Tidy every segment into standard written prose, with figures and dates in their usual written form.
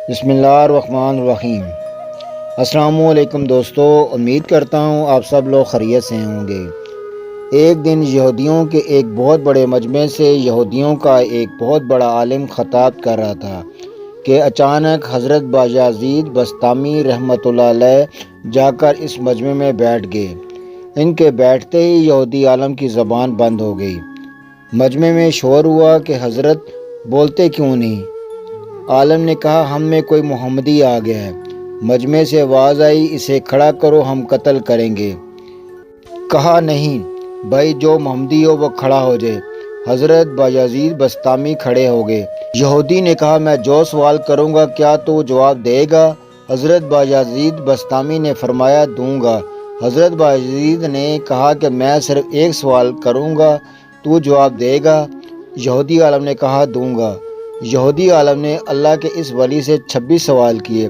بسم اللہ الرحمن الرحیم۔ السلام علیکم دوستو، امید کرتا ہوں آپ سب لوگ خیریت سے ہوں گے۔ ایک دن یہودیوں کے ایک بہت بڑے مجمع سے یہودیوں کا ایک بہت بڑا عالم خطاب کر رہا تھا کہ اچانک حضرت بایزید بسطامی رحمۃ اللہ علیہ جا کر اس مجمع میں بیٹھ گئے۔ ان کے بیٹھتے ہی یہودی عالم کی زبان بند ہو گئی۔ مجمع میں شور ہوا کہ حضرت بولتے کیوں نہیں؟ عالم نے کہا ہم میں کوئی محمدی آ گیا ہے۔ مجمع سے آواز آئی اسے کھڑا کرو، ہم قتل کریں گے۔ کہا نہیں بھائی، جو محمدی ہو وہ کھڑا ہو جائے۔ حضرت بایزید بسطامی کھڑے ہو گئے۔ یہودی نے کہا میں جو سوال کروں گا کیا تو جواب دے گا؟ حضرت بایزید بسطامی نے فرمایا دوں گا۔ حضرت بایزید نے کہا کہ میں صرف ایک سوال کروں گا، تو جواب دے گا؟ یہودی عالم نے کہا دوں گا۔ یہودی عالم نے اللہ کے اس ولی سے 26 سوال کیے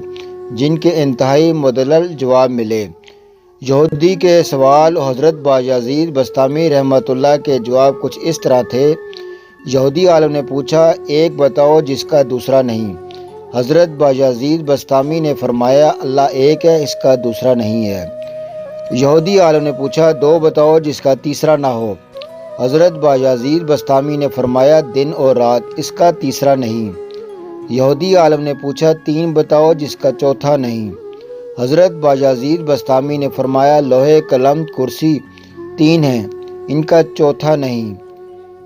جن کے انتہائی مدلل جواب ملے۔ یہودی کے سوال حضرت بایزید بسطامی رحمۃ اللہ کے جواب کچھ اس طرح تھے۔ یہودی عالم نے پوچھا ایک بتاؤ جس کا دوسرا نہیں۔ حضرت بایزید بسطامی نے فرمایا اللہ ایک ہے، اس کا دوسرا نہیں ہے۔ یہودی عالم نے پوچھا دو بتاؤ جس کا تیسرا نہ ہو۔ حضرت بایزید بسطامی نے فرمایا دن اور رات، اس کا تیسرا نہیں۔ یہودی عالم نے پوچھا تین بتاؤ جس کا چوتھا نہیں۔ حضرت بایزید بسطامی نے فرمایا لوہے قلم کرسی، تین ہیں، ان کا چوتھا نہیں۔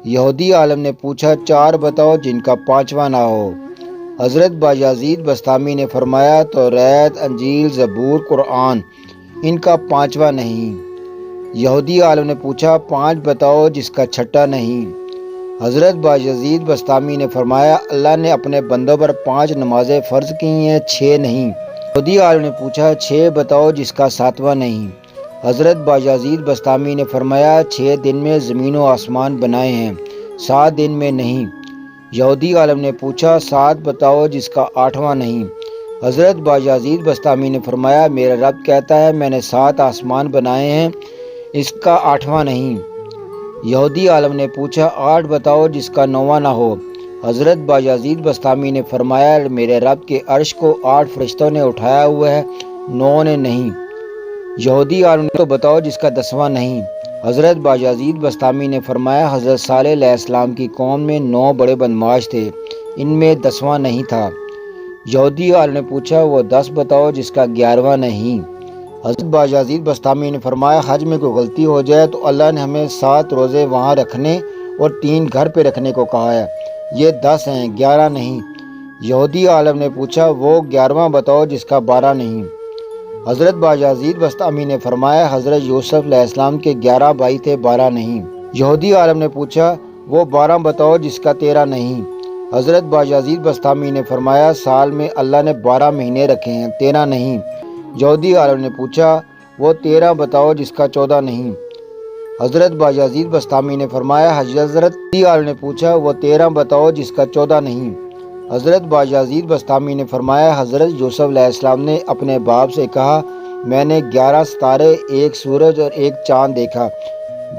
یہودی عالم نے پوچھا چار بتاؤ جن کا پانچواں نہ ہو۔ حضرت بایزید بسطامی نے فرمایا توریت، انجیل، زبور، قرآن، ان کا پانچواں نہیں۔ یہودی عالم نے پوچھا پانچ بتاؤ جس کا چھٹا نہیں۔ حضرت بایزید بسطامی نے فرمایا اللہ نے اپنے بندوں پر 5 نمازیں فرض کی ہیں، 6 نہیں۔ یہودی عالم نے پوچھا 6 بتاؤ جس کا ساتواں نہیں۔ حضرت بایزید بسطامی نے فرمایا 6 دن میں زمین و آسمان بنائے ہیں، 7 دن میں نہیں۔ یہودی عالم نے پوچھا 7 بتاؤ جس کا 8واں نہیں۔ حضرت بایزید بسطامی نے فرمایا میرا رب کہتا ہے میں نے 7 آسمان بنائے ہیں، اس کا 8واں نہیں۔ یہودی عالم نے پوچھا 8 بتاؤ جس کا 9واں نہ ہو۔ حضرت بایزید بسطامی نے فرمایا میرے رب کے عرش کو 8 فرشتوں نے اٹھایا ہوا ہے، 9 نے نہیں۔ یہودی عالم نے تو بتاؤ جس کا 10واں نہیں۔ حضرت بایزید بسطامی نے فرمایا حضرت صالح علیہ السلام کی قوم میں 9 بڑے بدمعاش تھے، ان میں 10واں نہیں تھا۔ یہودی عالم نے پوچھا وہ 10 بتاؤ جس کا 11واں نہیں۔ حضرت بایزید بسطامی نے فرمایا حج میں کوئی غلطی ہو جائے تو اللہ نے ہمیں 7 روزے وہاں رکھنے اور 3 گھر پہ رکھنے کو کہا ہے، یہ 10 ہیں، 11 نہیں۔ یہودی عالم نے پوچھا وہ 11واں بتاؤ جس کا 12 نہیں۔ حضرت بایزید بسطامی نے فرمایا حضرت یوسف علیہ السلام کے 11 بھائی تھے، 12 نہیں۔ یہودی عالم نے پوچھا وہ 12 بتاؤ جس کا 13 نہیں۔ حضرت بایزید بسطامی نے فرمایا سال میں اللہ نے 12 مہینے رکھے ہیں، 13 نہیں۔ یہودی عالم نے پوچھا وہ 13 بتاؤ جس کا 14 نہیں۔ حضرت بایزید بسطامی نے فرمایا حضرت عالم نے پوچھا وہ 13 بتاؤ جس کا 14 نہیں۔ حضرت بایزید بسطامی نے فرمایا حضرت یوسف علیہ السلام نے اپنے باپ سے کہا میں نے 11 ستارے، 1 سورج اور 1 چاند دیکھا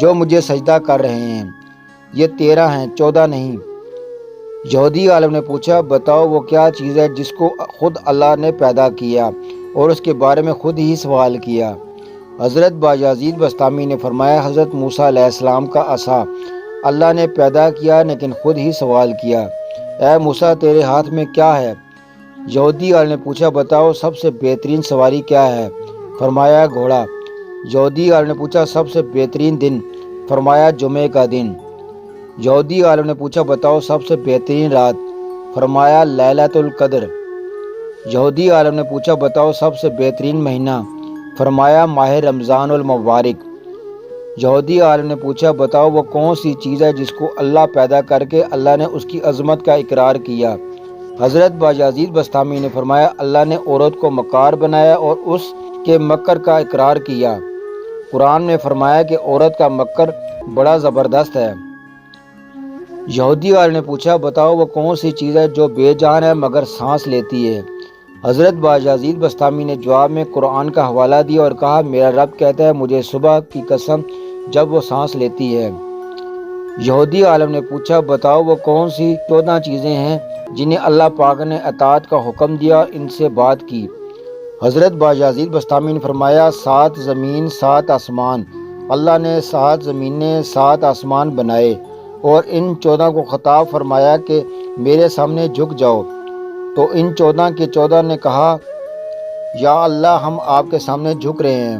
جو مجھے سجدہ کر رہے ہیں، یہ 13 ہیں، 14 نہیں۔ یہودی عالم نے پوچھا بتاؤ وہ کیا چیز ہے جس کو خود اللہ نے پیدا کیا اور اس کے بارے میں خود ہی سوال کیا؟ حضرت بایزید بسطامی نے فرمایا حضرت موسیٰ علیہ السلام کا عصا، اللہ نے پیدا کیا لیکن خود ہی سوال کیا اے موسیٰ تیرے ہاتھ میں کیا ہے؟ یہودی عالم نے پوچھا بتاؤ سب سے بہترین سواری کیا ہے؟ فرمایا گھوڑا۔ یہودی عالم نے پوچھا سب سے بہترین دن؟ فرمایا جمعے کا دن۔ یہودی عالم نے پوچھا بتاؤ سب سے بہترین رات؟ فرمایا لیلۃ القدر۔ یہودی عالم نے پوچھا بتاؤ سب سے بہترین مہینہ؟ فرمایا ماہ رمضان المبارک۔ یہودی عالم نے پوچھا بتاؤ وہ کون سی چیز ہے جس کو اللہ پیدا کر کے اللہ نے اس کی عظمت کا اقرار کیا؟ حضرت بایزید بسطامی نے فرمایا اللہ نے عورت کو مکار بنایا اور اس کے مکر کا اقرار کیا۔ قرآن نے فرمایا کہ عورت کا مکر بڑا زبردست ہے۔ یہودی عالم نے پوچھا بتاؤ وہ کون سی چیز ہے جو بے جان ہے مگر سانس لیتی ہے؟ حضرت بایزید بسطامی نے جواب میں قرآن کا حوالہ دیا اور کہا میرا رب کہتا ہے مجھے صبح کی قسم جب وہ سانس لیتی ہے۔ یہودی عالم نے پوچھا بتاؤ وہ کون سی 14 چیزیں ہیں جنہیں اللہ پاک نے اطاعت کا حکم دیا، ان سے بات کی۔ حضرت بایزید بسطامی نے فرمایا 7 زمین 7 آسمان، اللہ نے 7 زمینیں 7 آسمان بنائے اور ان 14 کو خطاب فرمایا کہ میرے سامنے جھک جاؤ، تو ان 14 کے 14 نے کہا یا اللہ ہم آپ کے سامنے جھک رہے ہیں۔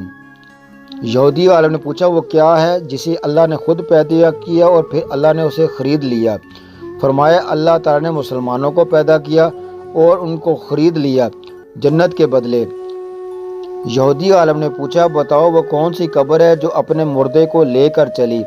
یہودی عالم نے پوچھا وہ کیا ہے جسے اللہ نے خود پیدا کیا اور پھر اللہ نے اسے خرید لیا؟ فرمایا اللہ تعالیٰ نے مسلمانوں کو پیدا کیا اور ان کو خرید لیا جنت کے بدلے۔ یہودی عالم نے پوچھا بتاؤ وہ کون سی قبر ہے جو اپنے مردے کو لے کر چلی؟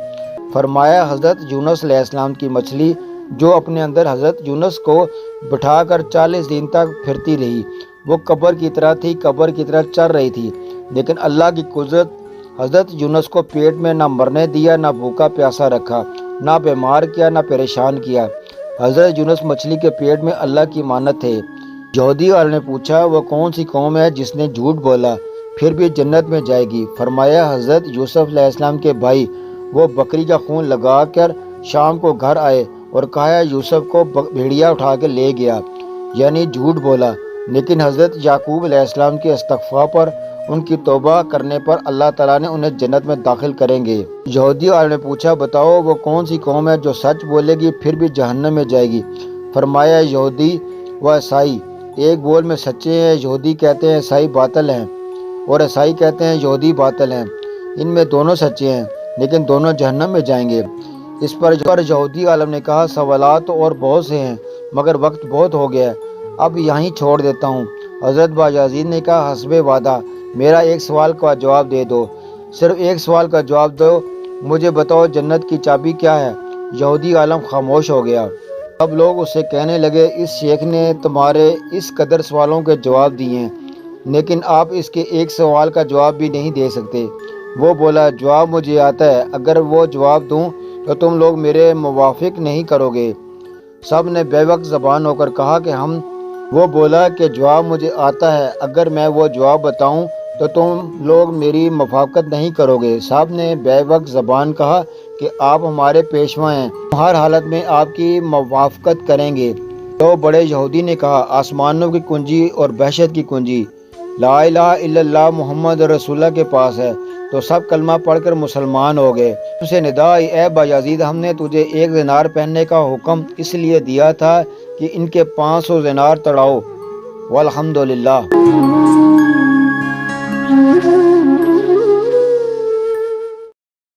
فرمایا حضرت یونس علیہ السلام کی مچھلی جو اپنے اندر حضرت یونس کو بٹھا کر 40 دن تک پھرتی رہی، وہ قبر کی طرح تھی، قبر کی طرح چل رہی تھی، لیکن اللہ کی قدرت حضرت یونس کو پیٹ میں نہ مرنے دیا، نہ بھوکا پیاسا رکھا، نہ بیمار کیا، نہ پریشان کیا۔ حضرت یونس مچھلی کے پیٹ میں اللہ کی امانت تھے۔ یہودی عالم نے پوچھا وہ کون سی قوم ہے جس نے جھوٹ بولا پھر بھی جنت میں جائے گی؟ فرمایا حضرت یوسف علیہ السلام کے بھائی، وہ بکری کا خون لگا کر شام کو گھر آئے اور کہا یوسف کو بھیڑیا اٹھا کے لے گیا، یعنی جھوٹ بولا، لیکن حضرت یعقوب علیہ السلام کے استغفار پر، ان کی توبہ کرنے پر اللہ تعالیٰ نے انہیں جنت میں داخل کریں گے۔ یہودی عالم نے پوچھا بتاؤ وہ کون سی قوم ہے جو سچ بولے گی پھر بھی جہنم میں جائے گی؟ فرمایا یہودی و عیسائی، ایک بول میں سچے ہیں، یہودی کہتے ہیں عیسائی باطل ہیں اور عیسائی کہتے ہیں یہودی باطل ہیں، ان میں دونوں سچے ہیں لیکن دونوں جہنم میں جائیں گے۔ اس پر یہودی عالم نے کہا سوالات تو اور بہت سے ہیں مگر وقت بہت ہو گیا ہے، اب یہیں چھوڑ دیتا ہوں۔ حضرت بایزید نے کہا حسب وعدہ میرا ایک سوال کا جواب دے دو، صرف ایک سوال کا جواب دو، مجھے بتاؤ جنت کی چابی کیا ہے؟ یہودی عالم خاموش ہو گیا۔ اب لوگ اسے کہنے لگے اس شیخ نے تمہارے اس قدر سوالوں کے جواب دیے ہیں لیکن آپ اس کے ایک سوال کا جواب بھی نہیں دے سکتے۔ وہ بولا جواب مجھے آتا ہے، اگر وہ جواب دوں تو تم لوگ میرے موافق نہیں کرو گے۔ سب نے بے وقت زبان ہو کر کہا کہ ہم۔ وہ بولا کہ جواب مجھے آتا ہے، اگر میں وہ جواب بتاؤں تو تم لوگ میری موافقت نہیں کرو گے۔ سب نے بے وقت زبان کہا کہ آپ ہمارے پیشوا ہیں، ہم ہر حالت میں آپ کی موافقت کریں گے۔ تو بڑے یہودی نے کہا آسمانوں کی کنجی اور بحشت کی کنجی لا الہ الا اللہ محمد رسول اللہ کے پاس ہے، تو سب کلمہ پڑھ کر مسلمان ہو گئے۔ ان سے ندا آئی اے بایزید ہم نے تجھے 1 دینار پہننے کا حکم اس لیے دیا تھا کہ ان کے 500 دینار تڑاؤ۔ والحمدللہ۔